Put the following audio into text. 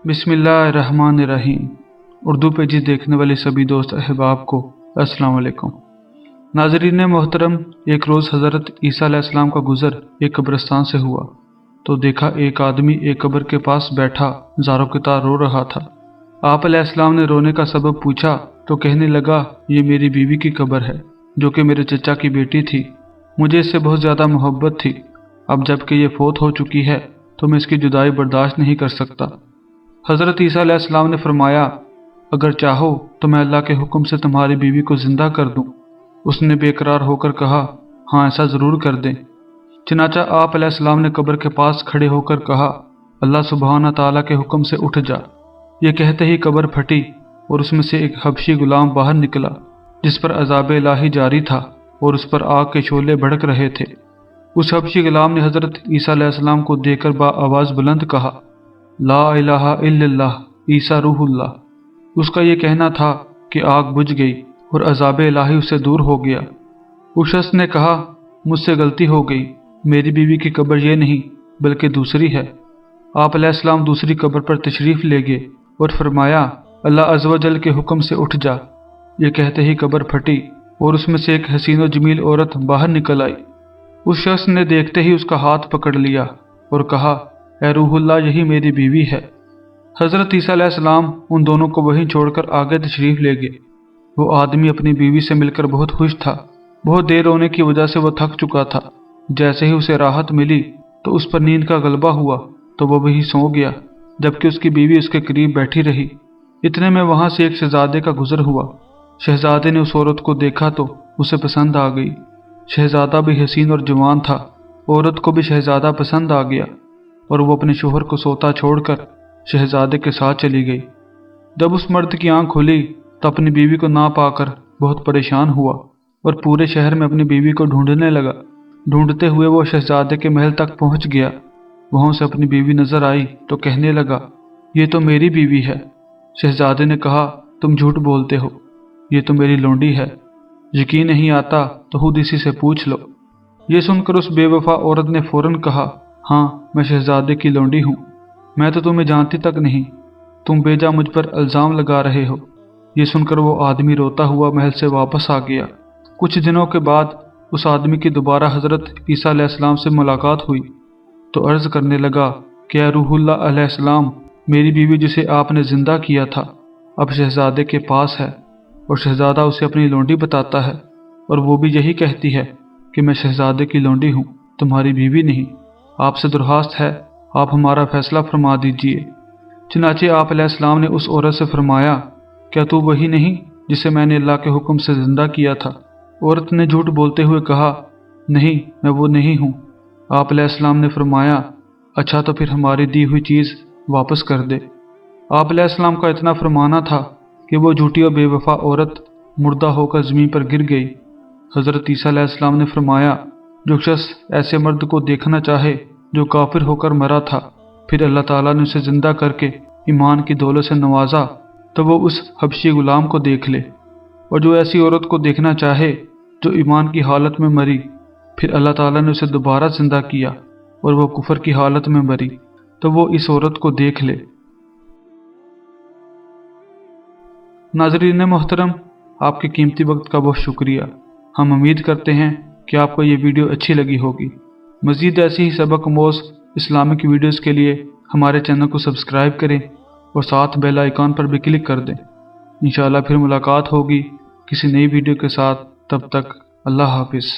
बिस्मिल्लाहिर्रहमानिर्रहीम। उर्दू पेजेस देखने वाले सभी दोस्त अहबाब को अस्सलाम वालेकुम। नाज़रीन मोहतरम, एक रोज़ हज़रत ईसा अलैहिस्सलाम का गुज़र एक कब्रिस्तान से हुआ तो देखा एक आदमी एक कब्र के पास बैठा ज़ारों की तरह रो रहा था। आप अलैहिस्सलाम ने रोने का सबब पूछा तो कहने लगा, ये मेरी बीवी की कब्र है जो कि मेरे चचा की बेटी थी। मुझे इससे बहुत ज़्यादा मोहब्बत थी। अब जबकि ये फौत हो चुकी है तो मैं इसकी जुदाई बर्दाश्त नहीं कर सकता। हज़रत ईसा अलैहिस्सलाम ने फरमाया, अगर चाहो तो मैं अल्लाह के हुक्म से तुम्हारी बीवी को जिंदा कर दूं। उसने बेकरार होकर कहा, हाँ ऐसा ज़रूर कर दें। चनाचा आप अलैहिस्सलाम ने कब्र के पास खड़े होकर कहा, अल्लाह सुब्हाना ताला के हुक्म से उठ जा। ये कहते ही कब्र फटी और उसमें से एक हबशी गुलाम बाहर निकला जिस पर अज़ाब इलाही जारी था और उस पर आग के शोले भड़क रहे थे। उस हबशी गुलाम ने हज़रत ईसा अलैहिस्सलाम को देखकर बाआवाज़ बुलंद कहा, ला इलाहा इल्लल्लाह ईसा रूहुल्लाह। उसका ये कहना था कि आग बुझ गई और अज़ाब इलाही उससे दूर हो गया। उस शख्स ने कहा, मुझसे गलती हो गई, मेरी बीवी की कब्र ये नहीं बल्कि दूसरी है। आप अलैहिस्सलाम दूसरी कब्र पर तशरीफ़ ले गए और फरमाया, अल्लाह अज़्ज़ व जल के हुक्म से उठ जा। ये कहते ही कब्र फटी और उसमें से एक हसीन व जमील औरत बाहर निकल आई। उस शख्स ने देखते ही उसका हाथ पकड़ लिया और कहा, ए रूहुल्लाह, यही मेरी बीवी है। हज़रत ईसा अलैहिस्सलाम उन दोनों को वहीं छोड़कर आगे तशरीफ़ ले गए। वो आदमी अपनी बीवी से मिलकर बहुत खुश था। बहुत देर रोने की वजह से वह थक चुका था। जैसे ही उसे राहत मिली तो उस पर नींद का गलबा हुआ तो वह वहीं सो गया, जबकि उसकी बीवी उसके करीब बैठी रही। इतने में वहाँ से एक शहजादे का गुजर हुआ। शहजादे ने उस औरत को देखा तो उसे पसंद आ गई। शहजादा भी हसीन और जवान था। औरत को भी शहजादा पसंद आ गया और वो अपने शोहर को सोता छोड़कर शहजादे के साथ चली गई। जब उस मर्द की आंख खुली तो अपनी बीवी को ना पाकर बहुत परेशान हुआ और पूरे शहर में अपनी बीवी को ढूंढने लगा। ढूंढते हुए वो शहजादे के महल तक पहुंच गया। वहां से अपनी बीवी नजर आई तो कहने लगा, ये तो मेरी बीवी है। शहजादे ने कहा, तुम झूठ बोलते हो, ये तो मेरी लौंडी है। यकीन नहीं आता तो खुद इसी से पूछ लो। ये सुनकर उस बेवफा औरत ने फौरन कहा, हाँ मैं शहजादे की लौंडी हूँ। मैं तो तुम्हें जानती तक नहीं, तुम बेजा मुझ पर इल्ज़ाम लगा रहे हो। ये सुनकर वो आदमी रोता हुआ महल से वापस आ गया। कुछ दिनों के बाद उस आदमी की दोबारा हज़रत ईसा अलैहिस्सलाम से मुलाकात हुई तो अर्ज़ करने लगा कि या रूहुल्लाह अलैहिस्सलाम, मेरी बीवी जिसे आपने ज़िंदा किया था अब शहजादे के पास है और शहजादा उसे अपनी लौंडी बताता है और वो भी यही कहती है कि मैं शहजादे की लौंडी हूँ, तुम्हारी बीवी नहीं। आपसे दरख्वास्त है, आप हमारा फैसला फरमा दीजिए। चनाचे आप अलैहिस्सलाम ने उस औरत से फरमाया, क्या तू वही नहीं जिसे मैंने अल्लाह के हुक्म से जिंदा किया था? औरत ने झूठ बोलते हुए कहा, नहीं मैं वो नहीं हूँ। आप अलैहिस्सलाम ने फरमाया, अच्छा तो फिर हमारी दी हुई चीज़ वापस कर दे। आप अलैहिस्सलाम का इतना फरमाना था कि वो झूठी और बेवफा औरत मुर्दा होकर ज़मीन पर गिर गई। हज़रत ईसा अलैहिस्सलाम ने फरमाया, जो शख्स ऐसे मर्द को देखना चाहे जो काफिर होकर मरा था, फिर अल्लाह ताला ने उसे जिंदा करके ईमान की दौलत से नवाजा, तो वो उस हबशी गुलाम को देख ले। और जो ऐसी औरत को देखना चाहे जो ईमान की हालत में मरी, फिर अल्लाह ताला ने उसे दोबारा जिंदा किया और वो कुफर की हालत में मरी, तो वो इस औरत को देख ले। नाज़रीन मोहतरम, आपके कीमती वक्त का बहुत शुक्रिया। हम उम्मीद करते हैं कि आपको ये वीडियो अच्छी लगी होगी। मज़ीद ऐसी ही सबक अमोज़ इस्लामिक वीडियोज़ के लिए हमारे चैनल को सब्सक्राइब करें और साथ बेल आइकॉन पर भी क्लिक कर दें। इंशाअल्लाह फिर मुलाकात होगी किसी नई वीडियो के साथ। तब तक अल्लाह हाफिज़।